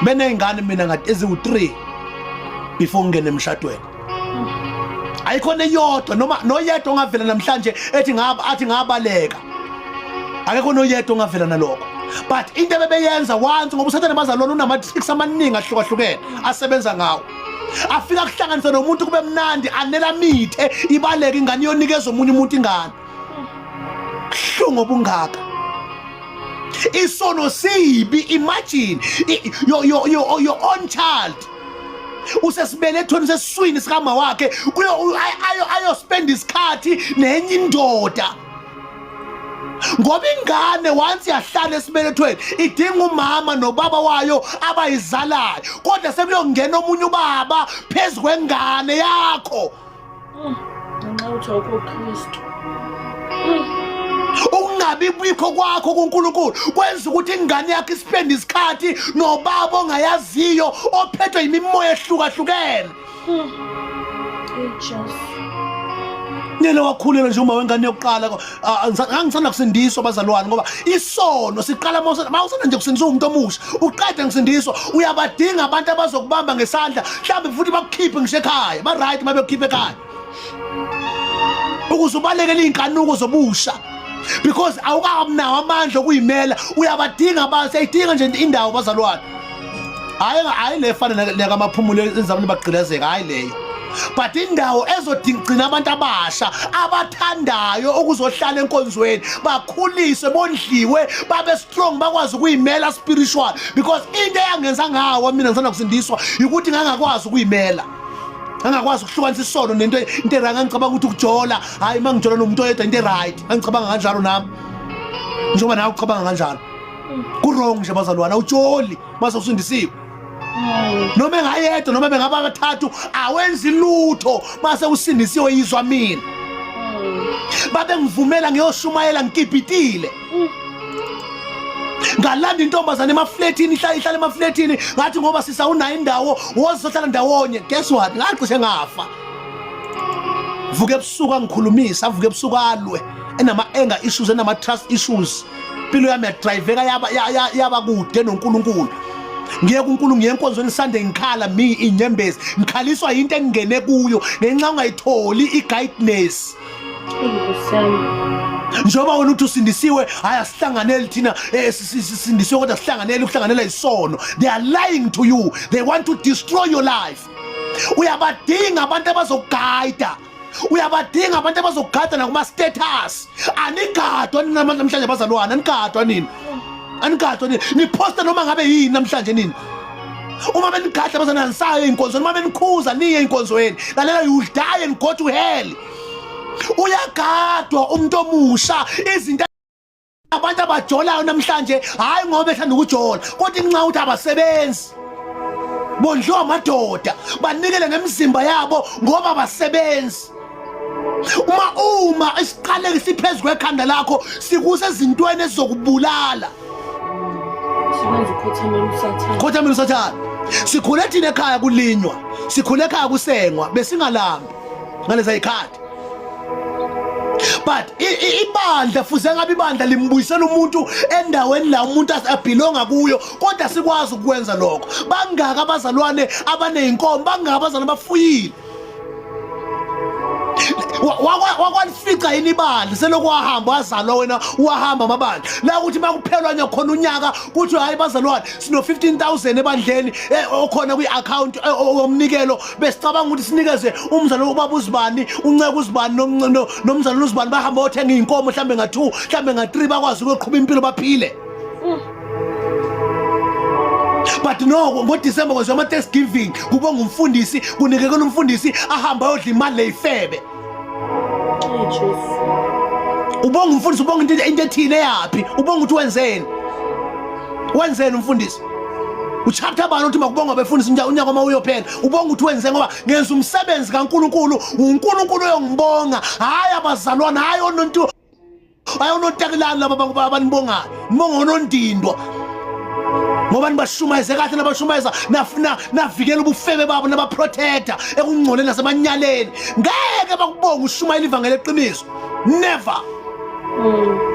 beneyingane mina ngathi eziwu3 before ngene emshadweni ayikhona eyodwa noma noyedwa ongavela namhlanje athi ngabaleka akekho noyedwa ongavela nalokho but into bebeyenza once ngoba usathane bazalwana unama-tricks amaningi ahlukahlukene asebenza ngawo afika kuhlanganisa nomuntu kube mnandi anela mithe ibaleka ingane yonikeza omunye umuntu ingane kuhlungu obungaka isono sibi imagine your own child usesibelethweni usesiswini sikama wakhe ayo spend isikhathi nenye indoda ngoba ingane once yahlala esibelethweni idinga umama nobaba wayo abayizalayo kodwa sekuyongena omunye ubaba phezulu kwengane yakho ngenxa yokuthi uKristu ukungabi bikho kwakho kuNkulunkulu kwenza ukuthi ingane yakho ispend isikhathi nobaba ongayaziyo ophethwe imimoya ehlukahlukene Nele wakhulela nje uma wengane yokuqala angisanda kusindiswa bazalwane ngoba isono siqala mawusana nje kusindiswa umuntu omusha uqeda ngisindiswa uyabadinga abantu abazokubamba ngesandla mhlawumbe futhi bakukhiphe ngisho ekhaya ba right mabekhiphe ekhaya ukuze ubalekele inkanuko zobusha because awukamnawo amandla okuyimela uyabadinga sayidinga nje indawo bazalwane hayi le fana nekamaphumulo ezamini bagqilazeka hayi leyo but indawo ezodingcina abantu abasha abathandayo ukuzohlala enkonzweni bakhulise bondliwe babe strong bakwazi ukuyimela spiritual because into eyangenza ngawo mina ngisanda kusindiswa ukuthi ngangakwazi ukuyimela angakwazi ukuhlukanisa isono nento eranga ngicabanga ukuthi ukujola hayi mangijola nomuntu oyedwa into right angicabanga kanjalo nami njengoba nawe ucabanga kanjalo ku wrong nje bazalwana awujoli mase usindisiwe noma engayedwa noma bengaba bathathu awenzi lutho mase usindisiwe yizwa mina babe ngivumela ngiyoshumayela ngikipitile ngalanda intombazane emafletini ihlala emafletini ngathi ngoba sisawunayo indawo wozohlala ndawonye guess what ngacishe ngafa vuke ebusuku ngikhulumisa vuke ebusuku alwe enama anger issues enama trust issues impilo yami yadriveka yaba kude noNkulunkulu ngiye kuNkulunkulu ngiye enkonzweni Sunday ngikhala mi inyembezi ngikhaliswa into engingene kuyo ngenxa ungayitholi iguidance njoba wena uthi usindisiwe haya sihlanganele thina sisindisiwe kodwa sihlanganele ukuhlanganela isono they are lying to you they want to destroy your life uyabadinga abantu abazoguide uyabadinga abantu abazogada nakuma status anigadwa namhlanje bazalwana anigadwa nini niposta noma ngabe yini namhlanje nini uma benigadla bazana nsayo inkonzo noma benikhuza niye inkonzweni lalela you will die and go to hell uyagadwa umuntu omusha izinto abantu abajolayo namhlanje hayi ngoba ethanda ukujola kodwa inxa uthi abasebenzi bondliwa amadoda banikele ngemizimba yabo ngoba abasebenzi uma isiqaleke siphezulu kwekhanda lakho sikuse ezintweni ezizokubulala sibenza ukhothemela usathana sikhule thina ekhaya kulinywa sikhule ekhaya kusengwa besingalambi ngaleza ikhadi but ibandla fuze ngabe ibandla limbuyisela umuntu endaweni la umuntu asabelonga kuyo kodwa sikwazi ukwenza lokho bangaka abazalwane abaneyinkomo bangaka abazalwane abafuyile wakwalifica yini ibandla selokhu wahamba wazalwa wena wahamba amabandla la ukuthi makuphelwa nje khona unyaka kuthi hayi bazalwane sino 15,000 ebandleni okhona kwi-account omnikelo besicabanga ukuthi sinikeze umzalo ubaba uzibani unceke uzibani nomzalo uzibani bahamba othenga inkomo mhlambe nga2 mhlambe nga3 bakwazi ukuqhubha impilo baphile but no ngoDecember kwenziwa ama-Thanksgiving kubonga umfundisi kunikekela umfundisi ahamba ayodla imali leyifebe ubonga umfundisi ubonga into ethile yaphi ubonga ukuthi wenzeni umfundisi uchapter bani uthi makubonga abefundisi unyaka uma uyophela ubonga ukuthi wenze ngoba ngenza umsebenzi kaNkulunkulu uNkulunkulu uyongibonga hayi abazalwana hayi ononto ayonontakelana laba abanibongayo nibonga onondindwa ngoba nibashumayeze kahle nabashumayeza navikela ubufebe babo nabaprotector ekungcoleni nasemanyaleni ngeke bakubonga ushumayela ivangeli eqiniso never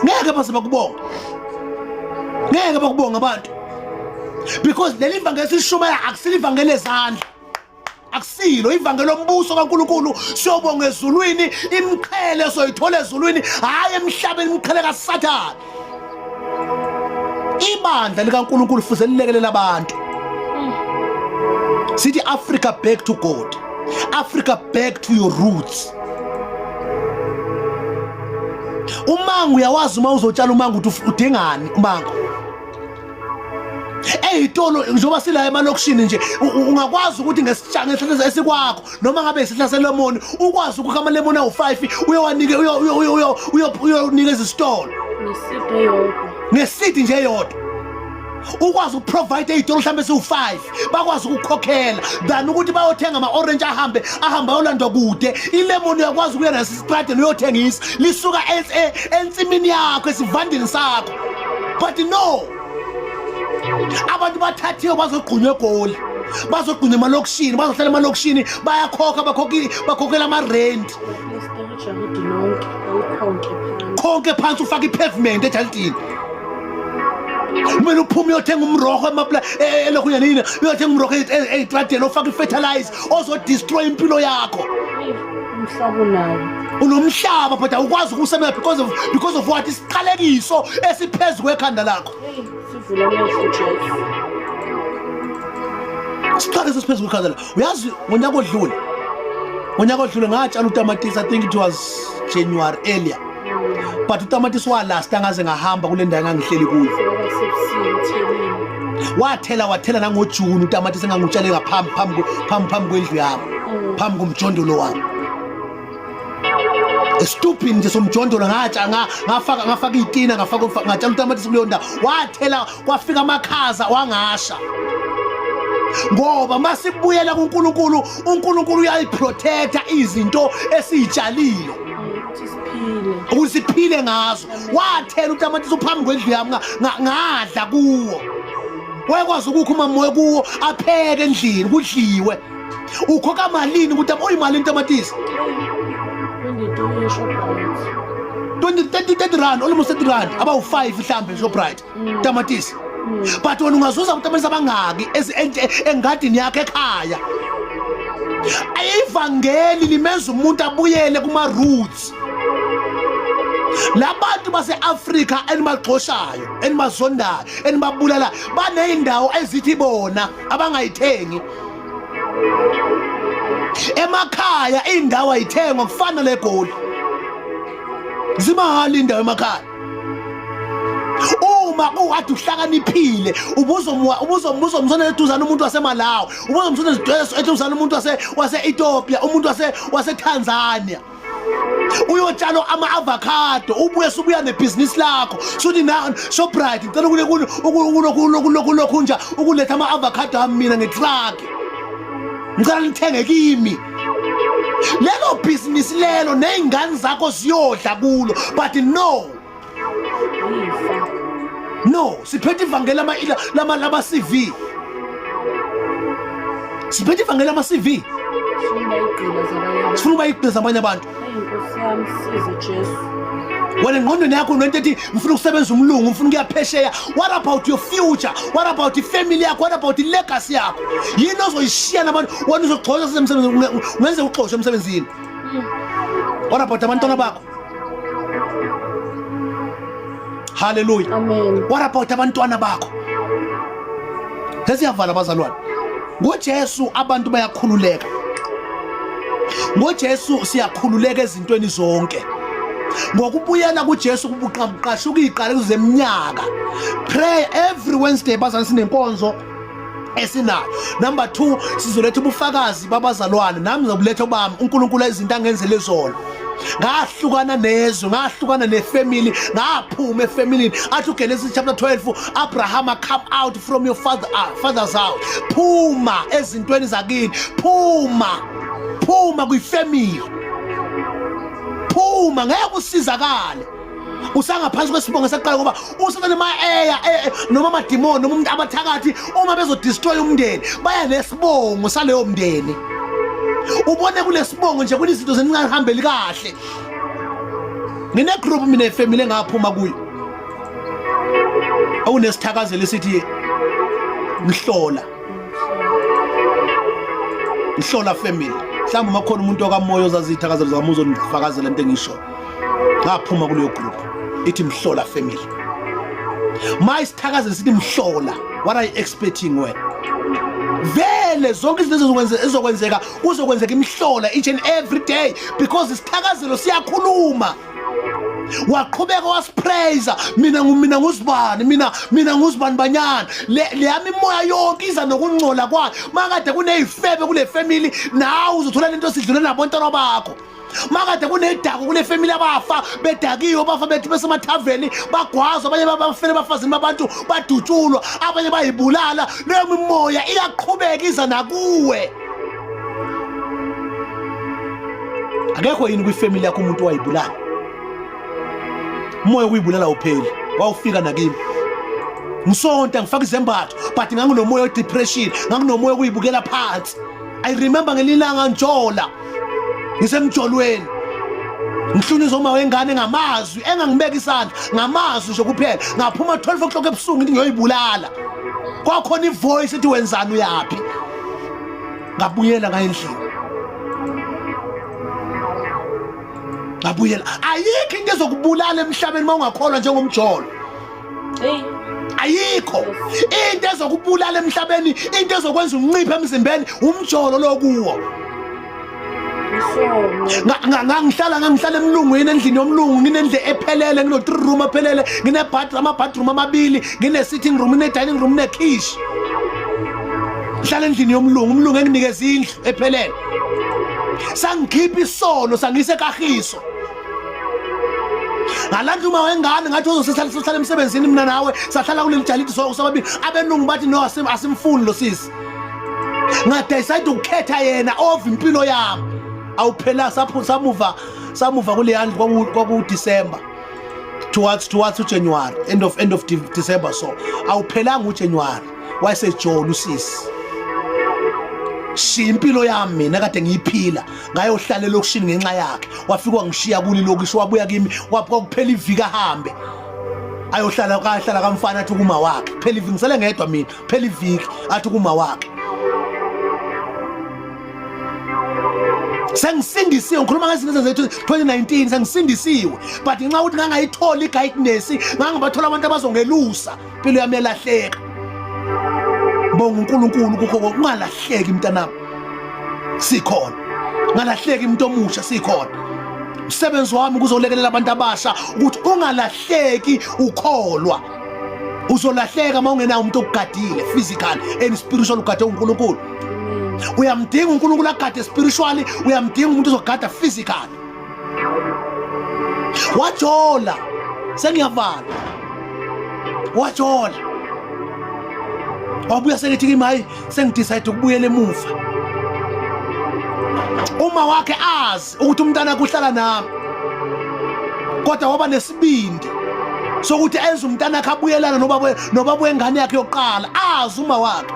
ngeke base bakubonga ngeke bakubonga abantu because leli ivangeli silishumayo akusilo ivangeli ezandla akusilo ivangeli lombuso kaNkulunkulu siyobonga ezulwini imqhele soyithola ezulwini hayi emhlabeni imqhele kaSathane ibandla likaNkulunkulu fuze lilekelela abantu sithi Africa back to God Africa back to your roots umango uyawazi uma uzotshala umango uthi udingani umango eyitolo njoba sila emalokishini nje ungakwazi ukuthi ngesihlangehlelo esikwakho noma ngabe isihlahla selemon ukwazi ukukha amalemon awu5 uyowanike uyonikeza isitolo ngesidi nje yodwa ukwazi ukuprovide eyitolo mhlambe siwu5 bakwazi ukukhokhela than ukuthi bayothenga ama-orange ahambe ayolanda kude ilemon uyakwazi ukuya nasestradeni uyothengisa lisuka ensimini yakho esivandeni sakho but no abantu bathathiwe bazogqunywa egoli bazogqunywa emalokishini bazohlala emalokishini bayakhokha bakhokhela ama-rent konke phansi ufaka i-pavement ejaltini kumele uphume uyothenga umroho elokhunya nini uyothenga umroho ey'tradeni ofaka i-fertilizer ozodestroy impilo yakho umhlaba unawo unomhlaba but awukwazi ukusebenza because of what isiqalekiso esiphezu kwekhanda lakho sivula amehlo Jesu isiqalekiso esiphezu kwekhanda lakho uyazi ngonyaka odlule ngatshala utamatisi I think it was January earlier but utamatisi walasta ngaze ngahamba kule ndawo engangihleli kuyo wathela nangoJune utamatisi engangutshale ngaphambi kwendlu yami phambi komjondolo wami stupid nje somjondolo ngafaka itina ngatshala utamatisi kuleyo ndawo wathela kwafika amakhaza wangasha ngoba masibuyela kuNkulunkulu uNkulunkulu uyayiprotecta izinto esizitshalile ukuthi siphile ngazo wathela utamatisi uphambi kwendlu yami ngadla kuwo wayekwazi ukukha umamoya kuwo apheke endlini kudliwe ukhokha malini ukuthi uyimalini utamatisi 30 rand almost 30 rand abawu5 mhlambe Shoprite tamatisi but wena ungazuza utamatisi abangaki engadini yakhe ekhaya ayivangeli limenza umuntu abuyele kuma roots labantu base-Afrika enibagxoshayo enibazondayo enibabulala baneyindawo ezithi bona abangayithengi emakhaya indawo ayithengwa kufana legoli zimahali indawo emakhaya uma uwathi uhlakaniphile ubuzomzona eduzana umuntu waseMalawi ubuzomzona eduzana umuntu wase-Ethiopia umuntu wase-Tanzania uyotshala ama-avocado ubuya nebhizinisi lakho suthi na Shoprite ngicela kulokhu nje ukuletha ama-avocado ami mina ngetruck ngicela nithenge kimi lelo bhizinisi lelo ney'ngane zakho ziyodla kulo but no siphethe ivangeli lama-CV siphethe ivangeli lama-CV sifuna bayigqiza abanye abantu wena engqondweni yakho nento ethi ngifuna ukusebenza umlungu ngifuna ukuya phesheya what about your future what about ifamily yakho what about ilegacy yakho yini ozoyishiya nabantu wena uzogxosha emsebenzini ungenze uxoshwe emsebenzini what about abantwana bakho hallelujah amen what about abantwana bakho sesiyavala bazalwane ngoJesu abantu bayakhululeka ngoJesu siyakhululeka ezintweni zonke ngokubuyela kuJesu kubuqaqasha ukuyiqala kuzeminyaka pray every Wednesday bazalwane sinenkonzo esinayo number 2 sizoletha ubufakazi babazalwane nami ngizobuletha bami uNkulunkulu izinto angenzele zona ngahlukana nezwe ngahlukana nefamily ngaphuma efamilini athi uGenesis chapter 12 Abraham come out from your father's house phuma ezintweni zakini phuma kuyifamily phuma ngeke usizakale usangaphansi kwesibongo saqala ngoba usathane eya noma amademoni noma umuntu abathakathi uma bezodestroy umndeni baya nesibongo saleyo mndeni ubone kulesibongo nje kunezinto zeningahambeli kahle ngine group mina efamily engaphuma kuyo awunesithakazelo esithi Mhlola family. Mhlawumbe makhona umuntu okamoya ozazithakazelo zakamuzo nifakazela into engisho ngaphuma kuleyo group ithi Mhlola family. My sithakazelo sithi Mhlola, what are you expecting wena? Vele zonke izinto ezokwenzeka kuzokwenzeka imhlola each and every day because isithakazelo siyakhuluma. Waqhubeka waspraise mina nguzibani mina nguzibani banyana le yami imoya yonke iza nokungcola kwayo makade kuneyifebe kule family nawe uzothola lento sidlule nabontwana bakho. Makade kunedako kule family abafa bedakiwe bafa bethi besemathaveni bagwazwa abanye babafele bafazini babantu badutshulwa abanye bayibulala leyo mimoya iyaqhubeka iza nakuwe. Akekho yini kwi family yakho umuntu wayibulala umoya uyibulala upheli wawufika nakimi ngisonta ngifaka izembatho but nganginomoya depression nganginomoya kuyibukela phansi. I remember ngelilanga njola ngisemjolweni ngihlunyezwa uma wengane ngamazwi engangibeka isandla ngamazwi nje kuphela ngaphuma 12 o'clock ebusuku ngithi ngiyoyibulala kwakhona ivoice ethi wenzani uyapi ngabuyela ngayendlini ngabuyela. Ayikho into ezokubulala emhlabeni mawungakholwa njengomjolo. Ayikho into ezokubulala emhlabeni, into ezokwenza unciphe emzimbeni umjolo lokuwo. Ngangihlala emlungwini endlini yomlungu nginendle ephelele ngino 3 room aphelele ngine bathroom amabili ngine sitting room ne dining room ne kitchen. Ngihlala endlini yomlungu umlungu enginikeza indlu ephelele. Sangikhipha isono sangise kahiso. Ngalantu uma wengane ngathi uzohlala emsebenzini mina nawe sahlala kuleli jalidi sobabili abenungu bathi no asimfuni lo sisi. Ngadecide ukukhetha yena over impilo yami. Awuphela samuva kule handle kwaku December towards January end of December so awuphelanga uJanuary wayesejola usisi. Shimpilo yami mina kade ngiyiphila ngayohlala lokushini ngenxa yakhe wafika wangishiya kuli lokisho wabuya kimi kwakuphela ivika hambe ayohlala kamfana athi kuma wakhe phela iviki ngisele ngedwa mina phela iviki athi kuma wakhe. Sengisindisiwe ngikhuluma ngezinto zethu 2019 sengisindisiwe but ngenxa ukuthi ngangayithola iguidance ngangabathola abantu abazongelusa impilo yami elahleka. Bonga uNkulunkulu kukho ungalahleki mntanami sikhona ngalahleki umuntu omusha sikhona. Umsebenzi wami kuzolekelela abantu abasha ukuthi ungalahleki ukholwa. Uzolahleka mawungenayo umuntu okugadile physical and spiritual ugade uNkulunkulu. Uyamdinga uNkulunkulu agade spiritually uyamdinga umuntu ozogada physical. Wajola sengiyavala wajola wabuya sengithi kimi hayi sengidecide ukubuyela emuva. Uma wakhe azi ukuthi umntana wakhe uhlala nami kodwa waba nesibindi sokuthi enze umntana wakhe abuyelana noba wengane yakhe yokuqala azi uma wakhe.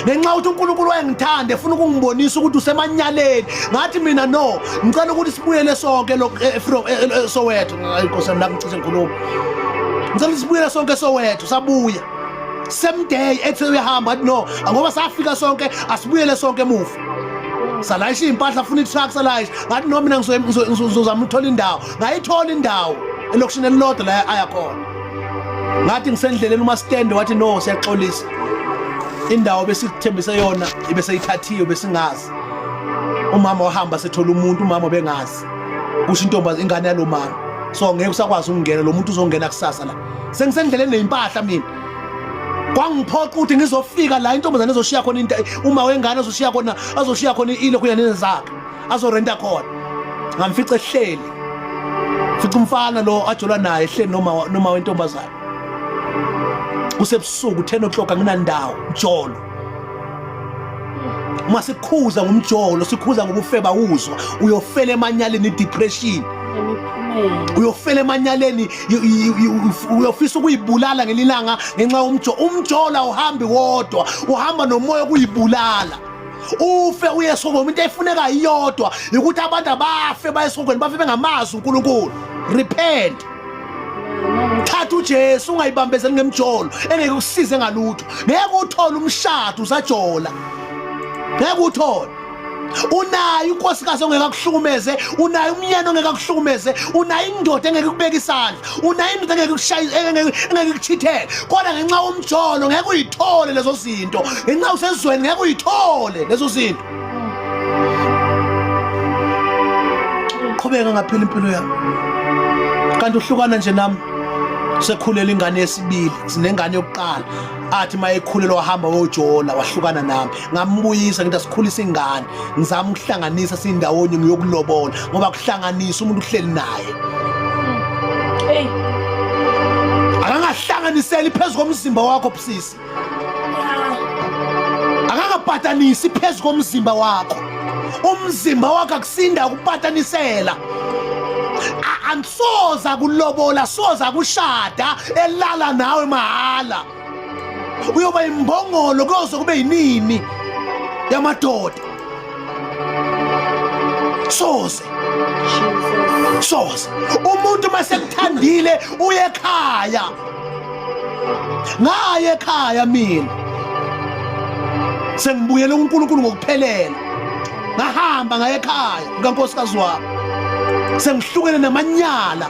Ngenxa ukuthi uNkulunkulu wayengithanda efuna ukungibonisa ukuthi usemanyaleni ngathi mina no ngicela ukuthi sibuyele sonke Soweto. Inkosi yami la ngicishe ngikhuluma ngicela sibuyele sonke Soweto sabuya same day ethi uyahamba no ngoba safika sonke asibuyele sonke emuva salayisha impahla afuna itruck salayisha ngathi no mina ngizozama ukuthola indawo ngayithola indawo elokushini elilodwa la ayakhona ngathi ngisendleleni uma stand wathi no siyaxolisa indawo besikuthembise yona ibeseyithathiwe besingazi umama wahamba sethola umuntu umama bengazi kusho intombazi ingane yalo mama so ngeke usakwazi ukungena lo muntu uzongena kusasa la sengisendleleni neimpahla mina kwangiphoqa ukuthi ngizofika la intombazane ezoshiya khona uma wengane azoshiya khona ilokhu yanene zakhe azorenta khona ngamfica ehleli fica umfana lo ajola naye ehleli noma wentombazane kusebusuku 10 o'clock anginandawo njolo uma sikhuza ngomjolo sikhuza ngobufeba uzwa uyofela emanyaleni depression uyofela emanyaleni uyofisa ukuyibulala ngelilanga ngenxa umjola uhambi wodwa uhamba nomoya kuyibulala ufe uyesokweni into efuneka iyodwa ukuthi abantu bafe bayesokweni bafe bengamazi uNkulunkulu repent thatha uthatha uJesu ungayibambezeli ngemjolo engeke ukusize ngalutho ngeke uthole umshado usajola ngeke uthole unayo unkosikazi ongeke akuhlukumeze unayo umnyana ongeke akuhlukumeze unayo indoda engeke ukubeka isandla unayo indoda engeke ukushaya engeke ukuchitheke kodwa ngenxa yomjolo ngeke uyithole lezo zinto ngenxa usezweni ngeke uyithole lezo zinto qhubeka ngaphila impilo yami kanti uhlukana nje nami sekhulela ingane yesibili sinengane yokuqala athi mayekhulelwa wahamba wojola wahlukana nami ngambuyisa ngithi asikhulisa ingane ngizama ukuhlanganisa sindawonye ngiyokulobola ngoba kuhlanganisa umuntu uhleli naye Hey. akangahlanganiseli phezulu komzimba wakho busisi akangapatanisisi phezulu komzimba wakho umzimba wakho akusinda ukupatanisela angisoza kulobola soza kushada elala nawe mahala uyoba imbongolo kuze kube yinini yamadoda soze umuntu masekuthandile uye ekhaya ngaye ekhaya mina sengibuyele uNkulunkulu ngokuphelela ngahamba ngaye ekhaya kaNkosikazi wami sengihlukene namanyala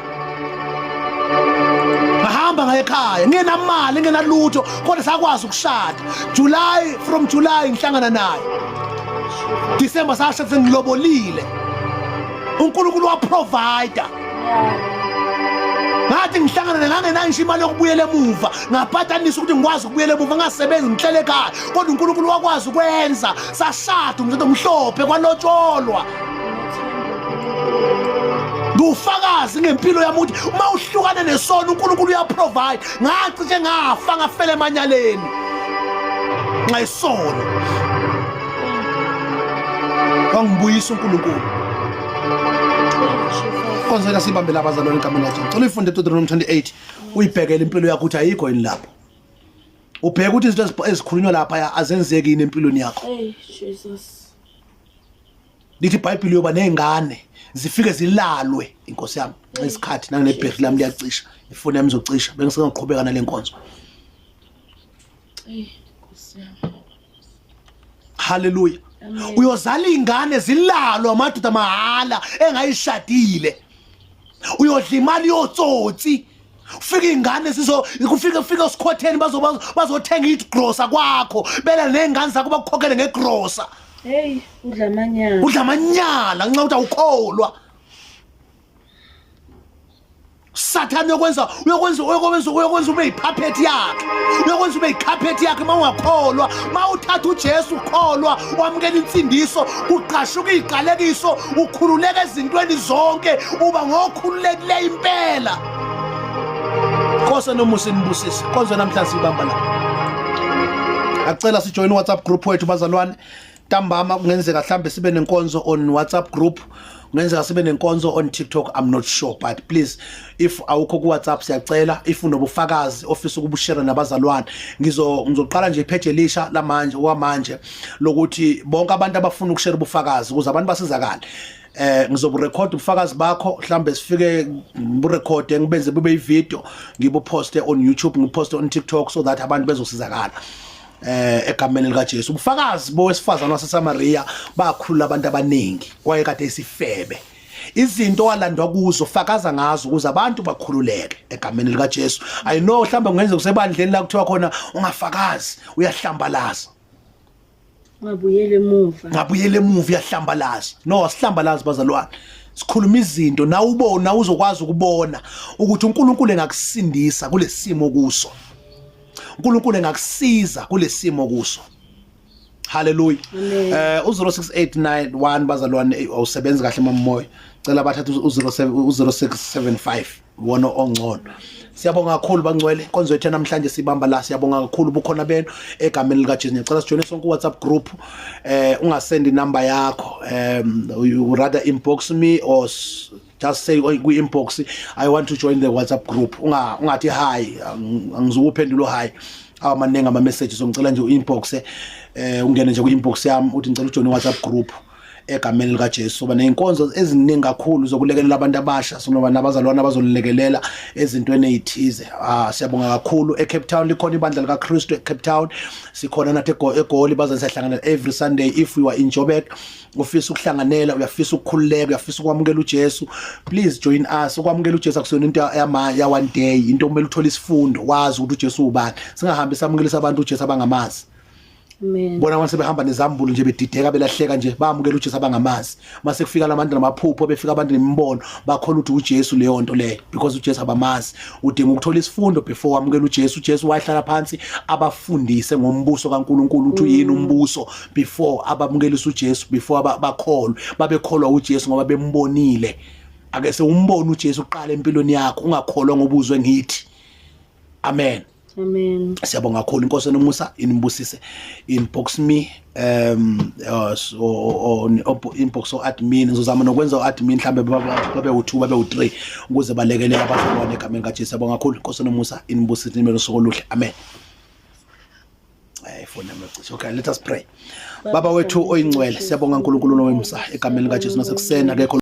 ngahamba ngaye ekhaya ngenamali ngenalutho kodwa sakwazi ukushada from July ngihlangana naye December sasha sengilobolile uNkulunkulu wa provider ngathi ngihlangana ngangenayo nje imali yokubuyela emuva ngaphatanisa ukuthi ngikwazi ukubuyela emuva ngasebenzi ngihlele ekhaya kodwa uNkulunkulu wakwazi ukwenza sashada umntu omhlophe kwalotsholwa ngufakazi ngempilo yami ukuthi uma uhlukane nesono uNkulunkulu uyaprovide ngacishe ngafa ngafela emanyaleni ngayisono wangibuyisa uNkulunkulu konzela sibambe labazalwane ekameni lakhe ngicela uyifunde eDeuteronomy 28 uyibhekele impilo yakho ukuthi ayikho yini lapho ubheke ukuthi izinto ezikhulunywa lapha azenzeki yini empilweni yakho Hey Jesus lithi iBhayibheli yoba nezingane zifike zilalwe inkosi yami isikhathi nanginebheri lami liyacisha ifoni yami izocisha bengisengaqhubeka nalenkonzo Nkosi yami haleluya uyozala ingane zilalwe amadoda mahala engayishadile uyodla imali yotsotsi ufika ingane kufika usikhotheni bazothenga igrosa kwakho bela nezingane zakho bakukhokhele ngegrosa Hey udla amanyala nxa ukuthi awukholwa Sathane uyokwenza ube yipuppet yakhe uyokwenza ube yicarpet yakhe mawungakholwa mawuthatha uJesu ukholwa wamukela insindiso uqashuka iziqalekiso ukhululeka ezintweni zonke uba ngokhululekileyo impela Nkosi nomusa nibusise konke namhlanje sibamba la Acela sijoin WhatsApp group wethu bazalwane ntambama kungenzeka mhlambe sibe nenkonzo on WhatsApp group kungenzeka sibe nenkonzo on TikTok I'm not sure but please if awukho ku WhatsApp siyacela if unobufakazi ofisa ukubushare nabazalwane ngizoqala nje ipage elisha lamanje okwamanje lokuthi bonke abantu abafuna ukushare ubufakazi ukuze abantu basizakale ngizoburecord ubufakazi bakho mhlambe sifike ngiburecord ngibenze bube ivideo ngibuposte on YouTube ngiposte on TikTok so that abantu bezosizakala egameni lika Jesu ubufakazi bowesifazana waseSamaria bakhulula abantu abaningi kwaye kade isifebe izinto walandwa kuzo fakaza ngazo ukuze abantu bakhululeke egameni lika Jesu I know mhlambe kungenza kusebandleni la kuthiwa khona ungafakazi uyahlambalaza ngabuyele emuva yahlambalaza no asihlambalaza bazalwane sikhuluma izinto na ubona uzokwazi ukubona ukuthi uNkulunkulu engakusindisa kulesimo kuso uNkulunkulu engakusiza kulesimo kuso haleluya u0689 bazalwane awusebenzi kahle mamoya cela bathatha u0675 wona ongcono siyabonga kakhulu bangcwele konzo yethu namhlanje sibamba la siyabonga kakhulu bukhona benu egameni lika Jesu ngicela sijoine sonke WhatsApp group ungasend inumber yakho you rather inbox me or just say ku inbox I want to join the WhatsApp group ungathi hi angizukuphendula hi amanenga ama messages ngicela nje uinbox ungene nje ku inbox yami uthi ngicela ujoin WhatsApp group egameni lika Jesu. Bana inkonzo eziningi kakhulu zokulekelela abantu abasha sonoba nabazalwane abazolilekelela ezintweni ezithize. Siyabonga kakhulu. eCape Town likhona ibandla lika Kristu eCape Town, sikhona nathi eGoli bazasihlangana every Sunday. If you are in Joburg ufisa ukuhlanganela, uyafisa ukukhululeka, uyafisa ukwamukela uJesu, please join us. Ukwamukela uJesu akusona into ya one day, into omele uthola isifundo, wazi ukuthi uJesu ubani. Singahambi samukelisa abantu uJesu abangamazi. Amen. Bona abantu sebehamba nezambulo nje bedideka belahleka nje bamukela uJesu abangamazi. Mase kufika labantu namaphupho, befika abantu nemimbono, bakholwa ukuthi uJesu leyo nto leyo because uJesu abamazi. Udinga ukuthola isifundo before wamukela uJesu. uJesu wahlala phansi abafundise ngombuso kaNkuluNkulu ukuthi uyini umbuso before abamukelisa uJesu, before bakholwe, babekholwa uJesu ngoba bembonile. Ake sewumbona uJesu uqala empilweni yakho, ungakholwa ngobuzwe ngithi. Amen. Amen. Siyabonga kakhulu. Inkosi nomusa inibusise. Inbox me inbox admin, ngizozama nokwenza admin mhlambe babe u2 babe u3 ukuze balekelele abazalwane egameni kaJesu. Siyabonga kakhulu. Inkosi nomusa inibusise nimelo sokoluhle. Amen. Phone namacishe. Okay, let us pray. Baba wethu oyingcwele, siyabonga uNkulunkulu nowemusa egameni kaJesu nasekuseni akekho